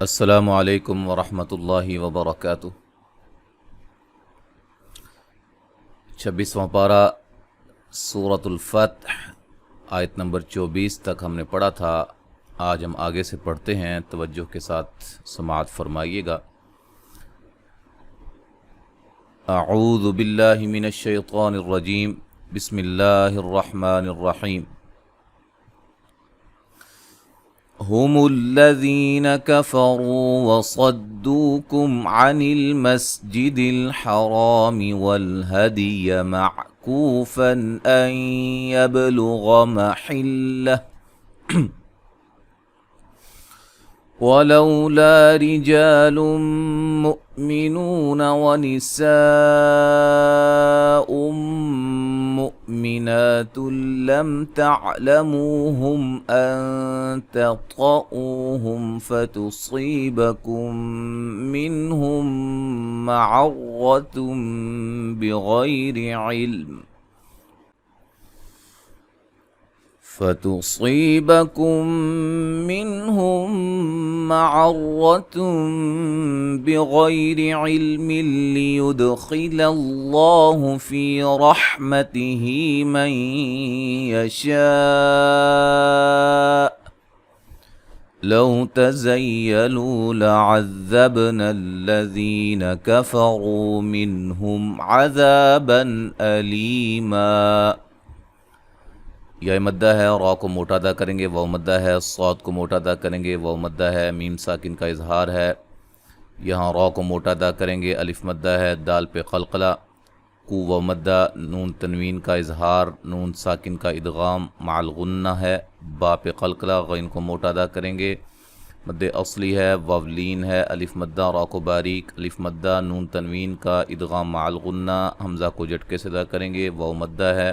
السلام علیکم ورحمۃ اللہ وبرکاتہ۔ 26واں پارہ سورۃ الفتح آیت نمبر 24 تک ہم نے پڑھا تھا۔ آج ہم آگے سے پڑھتے ہیں، توجہ کے ساتھ سماعت فرمائیے گا۔ اعوذ باللہ من الشیطان الرجیم، بسم اللہ الرحمن الرحیم۔ هم الذين كفروا وصدوكم عن المسجد الحرام والهدي معكوفا أن يبلغ محله ولولا رجال مؤمنون ونساء مؤمنات لم تعلموهم أن تطؤوهم فتصيبكم منهم معرة بغير علم ليدخل الله في رحمته من يشاء لو تزيلوا لعذبنا الذين كفروا منهم عذابا أليما۔ یا مدہ ہے، را کو موٹا ادا کریں گے، واو مدہ ہے، صاد کو موٹا ادا کریں گے، واو مدہ ہے، میم ساکن کا اظہار ہے، یہاں را کو موٹا ادا کریں گے، الف مدہ ہے، دال پہ قلقلہ، کو واو مدہ، نون تنوین کا اظہار، نون ساکن کا ادغام مع الغنہ ہے، با پہ قلقلہ، غین کو موٹا ادا کریں گے، مد اصلی ہے، واو لین ہے، الف مدہ، را کو باریک، الف مدہ، نون تنوین کا ادغام مع الغنہ، حمزہ کو جھٹکے سے ادا کریں گے، واو مدہ ہے،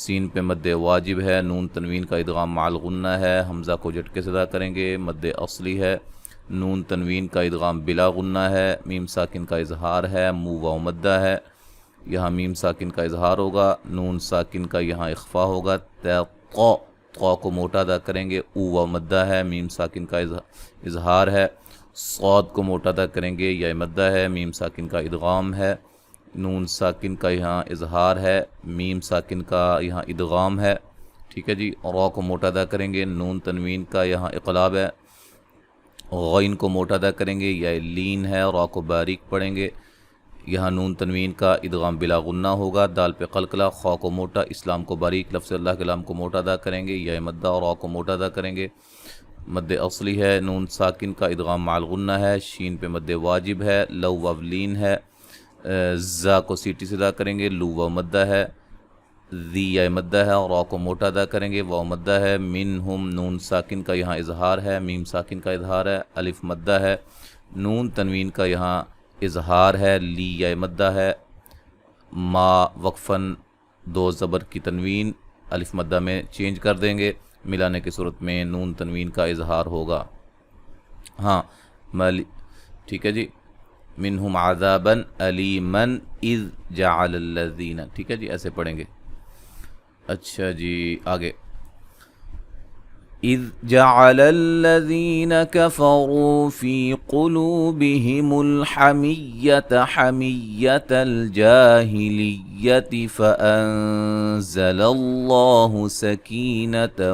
سین پہ مد واجب ہے، نون تنوین کا ادغام مع الغنہ ہے، حمزہ کو جھٹکے سے ادا کریں گے، مد اصلی ہے، نون تنوین کا ادغام بلا غنہ ہے، میم ساکن کا اظہار ہے، مو واو مدہ ہے، یہاں میم ساکن کا اظہار ہوگا، نون ساکن کا یہاں اخفا ہوگا، طا کو موٹا ادا کریں گے، او واو مدہ ہے، میم ساکن کا اظہار ہے، صاد کو موٹا ادا کریں گے، یا مدہ ہے، میم ساکن کا ادغام ہے، نون ساکن کا یہاں اظہار ہے، میم ساکن کا یہاں ادغام ہے، ٹھیک ہے جی، را کو موٹا ادا کریں گے، نون تنوین کا یہاں اقلاب ہے، غین کو موٹا ادا کریں گے، یا لین ہے، را کو باریک پڑھیں گے، یہاں نون تنوین کا ادغام بلا غنہ ہوگا، دال پہ قلقلہ، خا کو موٹا، اسلام کو باریک، لفظ اللہ کے لام کو موٹا ادا کریں گے، یا مدہ اور را کو موٹا ادا کریں گے، مد اصلی ہے، نون ساکن کا ادغام مع الغنہ ہے، شین پہ مد واجب ہے، لو واو لین ہے، زا کو سیٹی سے ادا کریں گے، لو واو مدہ ہے، ذی یا مدہ ہے، اور را کو موٹا ادا کریں گے، واو مدہ ہے، منہم، نون ساکن کا یہاں اظہار ہے، میم ساکن کا اظہار ہے، الف مدہ ہے، نون تنوین کا یہاں اظہار ہے، لی یا مدہ ہے، ما وقفاً دو زبر کی تنوین الف مدہ میں چینج کر دیں گے، ملانے کی صورت میں نون تنوین کا اظہار ہوگا، ہاں ٹھیک ہے جی، منہم عذابا علیما اذ جعل الذین، ٹھیک ہے جی، ایسے پڑھیں گے۔ اچھا جی آگے، اذ جعل الذین کفروا فی قلوبہم الحمیۃ حمیۃ الجاہلیۃ فأنزل اللہ سکینتہ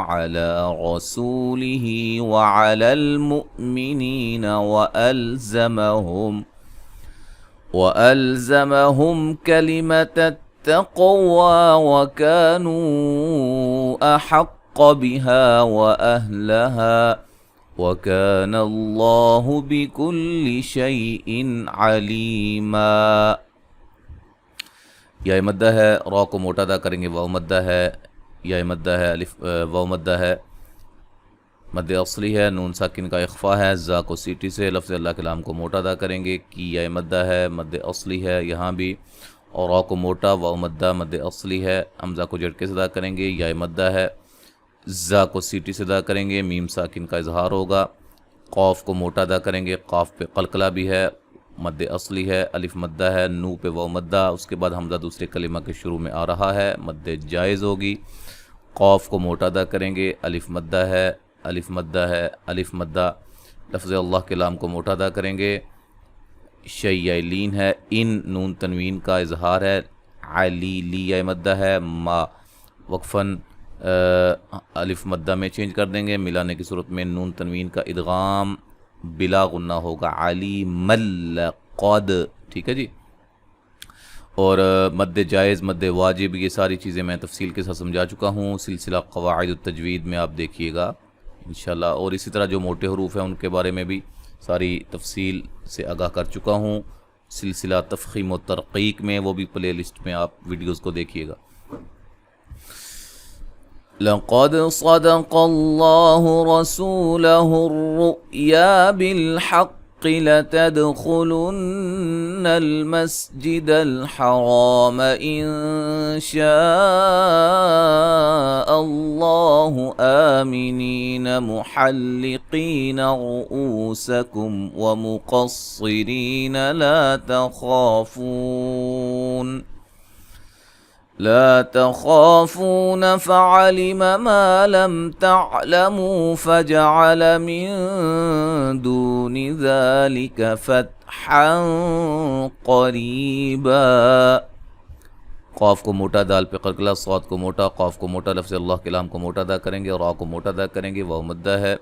علی رسولہ وعلی المؤمنین وألزمهم كلمة التقوى وكانوا أحق بها وأهلها وكان الله بكل شيء عليما۔ یا مدہ ہے، را کو موٹا ادا کریں گے، واو مدہ ہے، یا مدہ ہے، الف واو مدہ ہے، مد اصلی ہے، نون ساکن کا اخفا ہے، زا کو سیٹی سے، لفظ اللہ کے لام کو موٹا ادا کریں گے، کی یا مدہ ہے، مد اصلی ہے یہاں بھی، اور را کو موٹا، واو مدہ مد اصلی ہے، حمزہ کو جھٹکے سے ادا کریں گے، یا مدہ ہے، زا کو سیٹی سے ادا کریں گے، میم ساکن کا اظہار ہوگا، قاف کو موٹا ادا کریں گے، قاف پہ قلقلہ بھی ہے، مد اصلی ہے، الف مدہ ہے، نو پہ واو مدہ، اس کے بعد حمزہ دوسرے کلمہ کے شروع میں آ رہا ہے، مد جائز ہوگی، قاف کو موٹا ادا کریں گے، الف مدہ ہے، الف مدہ ہے، الف مدہ، لفظ اللہ کے لام کو موٹا ادا کریں گے، شیعلین ہے، ان نون تنوین کا اظہار ہے، علی لی مدہ ہے، ما وقفاً الف مدہ میں چینج کر دیں گے، ملانے کی صورت میں نون تنوین کا ادغام بلا غنہ ہوگا، علی مل قد، ٹھیک ہے جی۔ اور مد جائز، مد واجب، یہ ساری چیزیں میں تفصیل کے ساتھ سمجھا چکا ہوں، سلسلہ قواعد التجوید میں آپ دیکھیے گا انشاءاللہ، اور اسی طرح جو موٹے حروف ہیں ان کے بارے میں بھی ساری تفصیل سے آگاہ کر چکا ہوں، سلسلہ تفخیم و ترقیق میں، وہ بھی پلے لسٹ میں آپ ویڈیوز کو دیکھیے گا۔ لقد صدق الله رسوله الرؤيا بالحق لتدخلن المسجد الحرام إن شاء الله آمنين محلقين رؤوسكم ومقصرين لا تخافون فعلم ما لم تعلموا فجعل من دون ذلك فتحا قریبا۔ قاف کو موٹا، دال پہ قلقلہ، صاد کو موٹا، قاف کو موٹا، لفظ اللہ کے لام کو موٹا ادا کریں گے، را کو موٹا ادا کریں گے، واو مدہ ہے،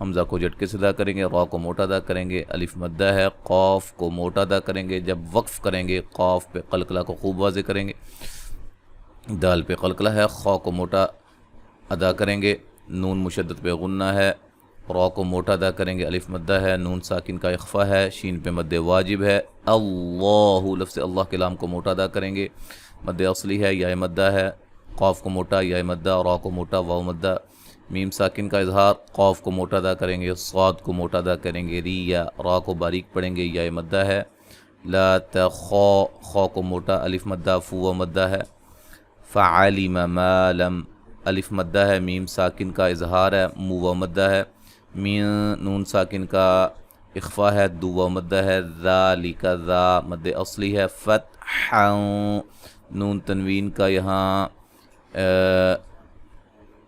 حمزہ کو جھٹکے سے ادا کریں گے، را کو موٹا ادا کریں گے، الف مدہ ہے، قاف کو موٹا ادا کریں گے، جب وقف کریں گے قاف پہ قلقلہ کو خوب واضح کریں گے، دال پہ قلقلہ ہے، خا کو موٹا ادا کریں گے، نون مشدد پہ غنہ ہے، را کو موٹا ادا کریں گے، الف مدہ ہے، نون ساکن کا اخفا ہے، شین پہ مد واجب ہے، اللہ لفظ اللہ کے لام کو موٹا ادا کریں گے، مد اصلی ہے، یا مدہ ہے، قاف کو موٹا، یا مدہ، را کو موٹا، واو مدہ، میم ساکن کا اظہار، قاف کو موٹا ادا کریں گے، صاد کو موٹا ادا کریں گے، ری یا، را کو باریک پڑھیں گے، یا مدہ ہے، لا تخا، خا کو موٹا، الف مدہ، فو و مدہ ہے، فعلم ما لم، الف مدہ ہے، میم ساکن کا اظہار ہے، مو و مدہ ہے، مین نون ساکن کا اخفا ہے، دو و مدہ ہے، ذالک ذا مد اصلی ہے، فتحا نون تنوین کا یہاں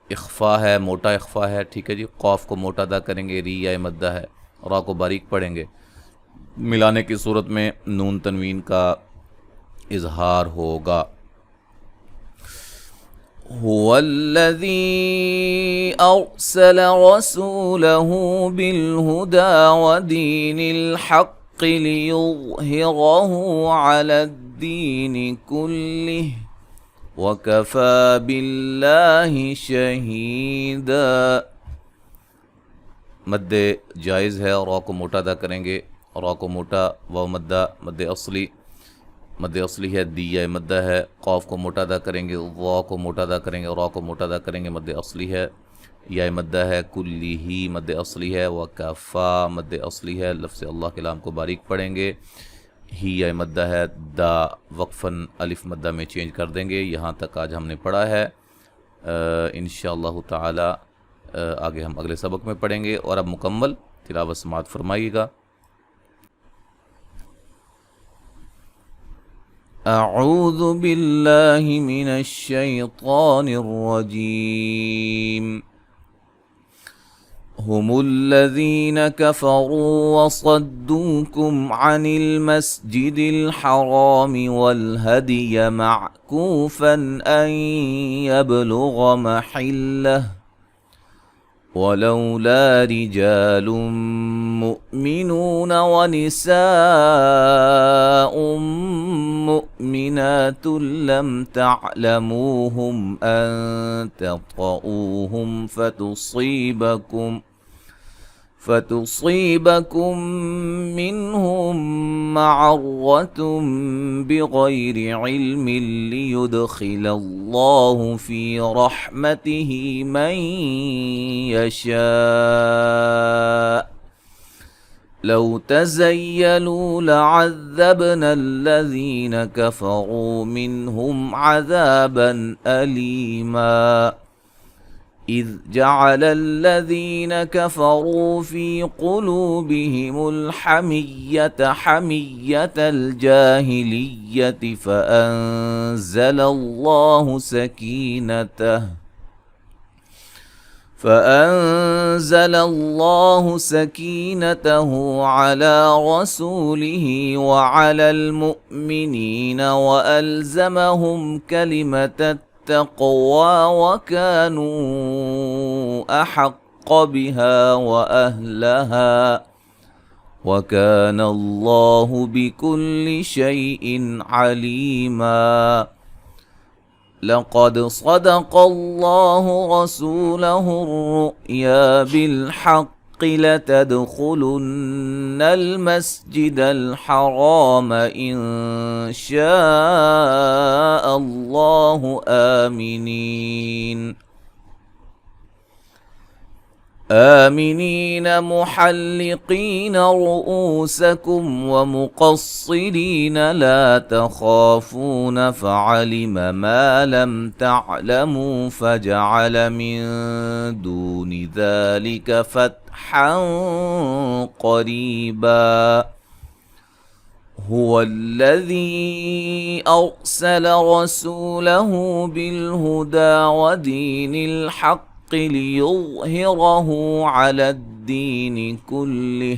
اخفا ہے، موٹا اخفا ہے، ٹھیک ہے جی۔ قاف کو موٹا ادا کریں گے، ری یا مدہ ہے، را کو باریک پڑھیں گے، ملانے کی صورت میں نون تنوین کا اظہار ہوگا۔ هو الذي أرسل رسوله بالهدى ودين الحق ليظهره على الدين كله وكفى بالله شهيدا۔ مد جائز ہے، را کو موٹا ادا کریں گے، را کو موٹا، واو مدہ، مد اصلی، مد اصلی ہے، دی یا مدہ ہے، قاف کو موٹا ادا کریں گے، وا کو موٹا ادا کریں گے، را کو موٹا ادا کریں گے، مد اصلی ہے، یا مدہ ہے، کلی ہی مد اصلی ہے، وکفا مد اصلی ہے، لفظ اللہ کے لام کو باریک پڑھیں گے، ہی یا مدہ ہے، دا وقفاً الف مدہ میں چینج کر دیں گے۔ یہاں تک آج ہم نے پڑھا ہے، انشاءاللہ تعالی آگے ہم اگلے سبق میں پڑھیں گے، اور اب مکمل تلاوت سماعت فرمائیے گا۔ اعوذ باللہ من الشیطان الرجیم۔ هم الذين كفروا وصدوكم عن المسجد الحرام والهدي معكوفا أن يبلغ محله ولولا رجال مؤمنون ونساء مؤمنات لم تعلموهم أن تطؤوهم فتصيبكم منهم معرة بغير علم ليدخل الله في رحمته من يشاء لو تزيلوا لعذبنا الذين كفروا منهم عذابا أليما إذ جعل الذين كفروا في قلوبهم الحمية حمية الجاهلية فأنزل الله سكينته على رسوله وعلى المؤمنين وألزمهم كلمة التقوى وكانوا أحق بها وأهلها وكان الله بكل شيء عليما لقد صدق الله رسوله الرؤيا بالحق لتدخلن المسجد الحرام إن شاء الله آمنين محلقين رؤوسكم ومقصرين لا تخافون فعلم ما لم تعلموا فجعل من دون ذلك فتحا قريبا هو الذي أرسل رسوله بالهدى ودين الحق ليظهره على الدين كله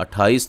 28